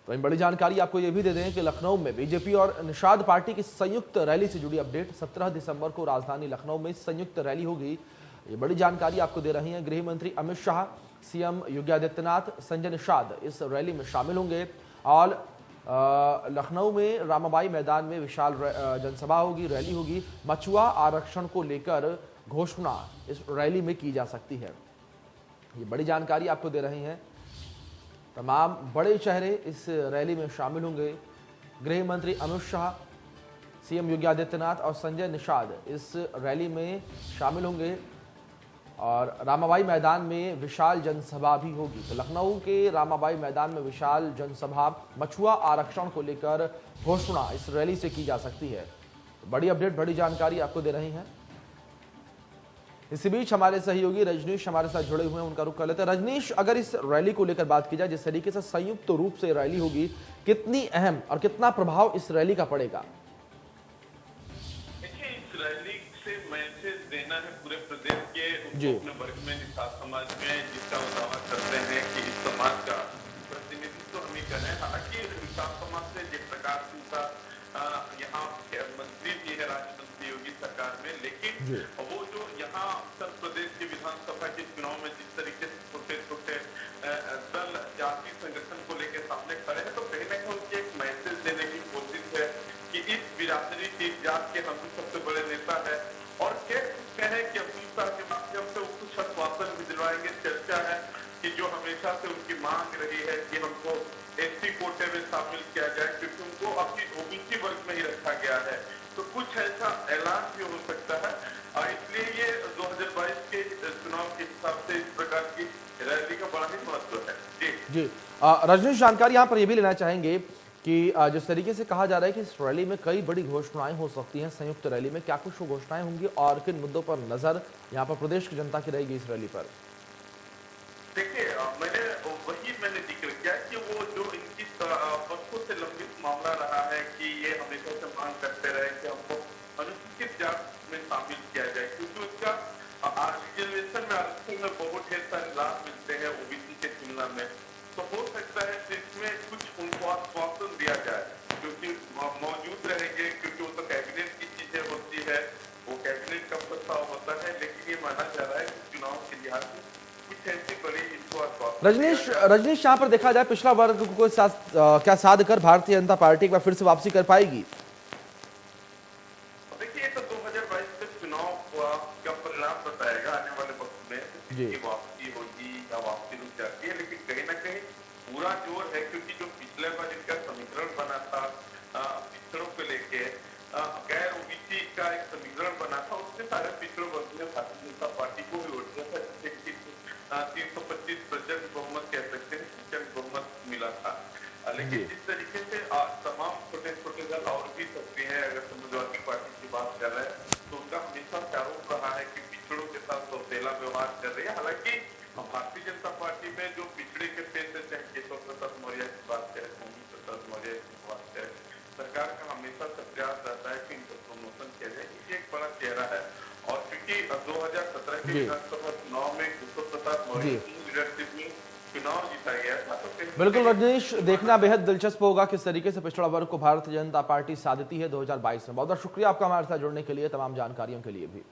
तो इन बड़ी जानकारी आपको ये भी दे दें कि लखनऊ में बीजेपी और निषाद पार्टी की संयुक्त रैली से जुड़ी अपडेट। 17 दिसंबर को राजधानी लखनऊ में संयुक्त रैली होगी। ये बड़ी जानकारी आपको दे रही हैं गृह मंत्री अमित शाह, सीएम योगी आदित्यनाथ, संजय निषाद इस रैली में शामिल होंगे। और लखनऊ में रामाबाई मैदान में विशाल जनसभा होगी, रैली होगी। मछुआ आरक्षण को लेकर घोषणा इस रैली में की जा सकती है। ये बड़ी जानकारी आपको दे रहे हैं। तमाम बड़े चेहरे इस रैली में शामिल होंगे। गृह मंत्री अमित शाह, सीएम योगी आदित्यनाथ और संजय निषाद इस रैली में शामिल होंगे और रामाबाई मैदान में विशाल जनसभा भी होगी। तो लखनऊ के रामाबाई मैदान में विशाल जनसभा, मछुआ आरक्षण को लेकर घोषणा इस रैली से की जा सकती है। बड़ी अपडेट, बड़ी जानकारी आपको दे रही हैं। इसी बीच हमारे सहयोगी रजनीश हमारे साथ जुड़े हुए हैं, उनका रुख कर लेते हैं। रजनीश, अगर इस रैली को लेकर बात की जाए, जिस तरीके से संयुक्त रूप से रैली होगी, कितनी अहम और कितना प्रभाव इस रैली का पड़ेगा? देखिए, इस रैली से मैसेज देना है पूरे प्रदेश के अपने वर्ग में, निषाद समाज में, जिसका वो दावा करते हैं कि इस समाज का प्रतिनिधित्व हम ही करें। हालांकि निषाद समाज से जिस प्रकार से उनका यहाँ मंत्री भी है राज्य मंत्री योगी सरकार में, लेकिन वो जो यहाँ उत्तर प्रदेश के विधानसभा के चुनाव में जिस तरीके से छोटे छोटे दल जाति संगठन को लेकर सामने खड़े हैं, तो कहीं ना कहीं उनकी एक मैसेज देने की कोशिश है कि इस बिरादरी की जात के हम सबसे बड़े नेता है। और कहें कि अब्दुल शाह के माध्यम से कुछ आश्वासन भी दिलवाएंगे। चर्चा है कि जो हमेशा से उनकी मांग रही है कि हमको एसटी कोटे में शामिल किया जाए, क्योंकि उनको अपनी ओबीसी वर्ग में ही रखा गया है, तो कुछ ऐसा ऐलान भी हो सकता है। और इसलिए ये 2022 के चुनाव के हिसाब से इस प्रकार की रैली का बड़ा ही महत्व है। जी रजनीश, जानकारी यहाँ पर ये भी लेना चाहेंगे कि जिस तरीके से कहा जा रहा है कि इस रैली में कई बड़ी घोषणाएं हो सकती हैं, संयुक्त रैली में क्या कुछ घोषणाएं होंगी और किन मुद्दों पर नजर यहाँ पर प्रदेश की जनता की रहेगी इस रैली पर? देखिए, मैंने जिक्र किया कि वो जो इनकी वर्षों से लंबित मामला रहा है कि ये हमेशा से मांग करते रहे कि हमको अनुसूचित जात में शामिल किया जाए, क्योंकि उसका रिजर्वेशन में आरक्षण में बहुत ढेर सारे लाभ मिलते हैं ओबीसी के तुलना में। तो हो सकता है कि इसमें कुछ उनको आश्वासन दिया जाए, क्योंकि मौजूद रहेंगे, क्योंकि वो तो कैबिनेट की चीजें होती है, वो कैबिनेट का प्रस्ताव होता है। लेकिन ये माना जा रहा है कि चुनाव के लिहाज से कुछ ऐसी बड़ी इनको आश्वासन। रजनीश, यहाँ पर देखा जाए पिछड़ा वर्ग को क्या साध कर भारतीय जनता पार्टी एक बार फिर से वापसी कर पाएगी? देखिए, तो 2022 के चुनाव का परिणाम बताएगा आने वाले वक्त में कि वापसी होगी या वापसी रुक जाती है। लेकिन कहीं ना कहीं पूरा जोर है, क्योंकि जो पिछले बार जिनका समीकरण बना था पिछड़ों को लेके, गैर ओबीसी का एक समीकरण बना था, उससे सारे पिछड़ों वर्ग ने भारतीय जनता पार्टी को भी वोट दिया था, जिससे 325% बहुमत कह सकते हैं, प्रचंड बहुमत मिला था। लेकिन जिस तरीके से तमाम छोटे छोटे दल और भी सकते हैं, अगर समाजवादी पार्टी की बात कर रहे हैं, तो उनका हमेशा आरोप रहा है कि पिछड़ों के साथ सौतेला व्यवहार कर रही है। हालांकि भारतीय जनता पार्टी में जो पिछड़े के पेश है, चाहे केशव प्रसाद मौर्य की बात करें, मोदी प्रसाद मौर्य की बात करें, सरकार का हमेशा से प्रयास रहता है कि इनका प्रमोशन किया जाए। ये एक बड़ा चेहरा है। और क्योंकि 2017 के विधानसभा चुनाव में केशव प्रसाद मौर्य की लीडरशिप में चुनाव जीता गया था। तो बिल्कुल रजनीश, देखना बेहद दिलचस्प होगा किस तरीके से पिछड़ा वर्ग को भारतीय जनता पार्टी साधती है 2022 में। बहुत बहुत शुक्रिया आपका हमारे साथ जुड़ने के लिए, तमाम जानकारियों के लिए भी।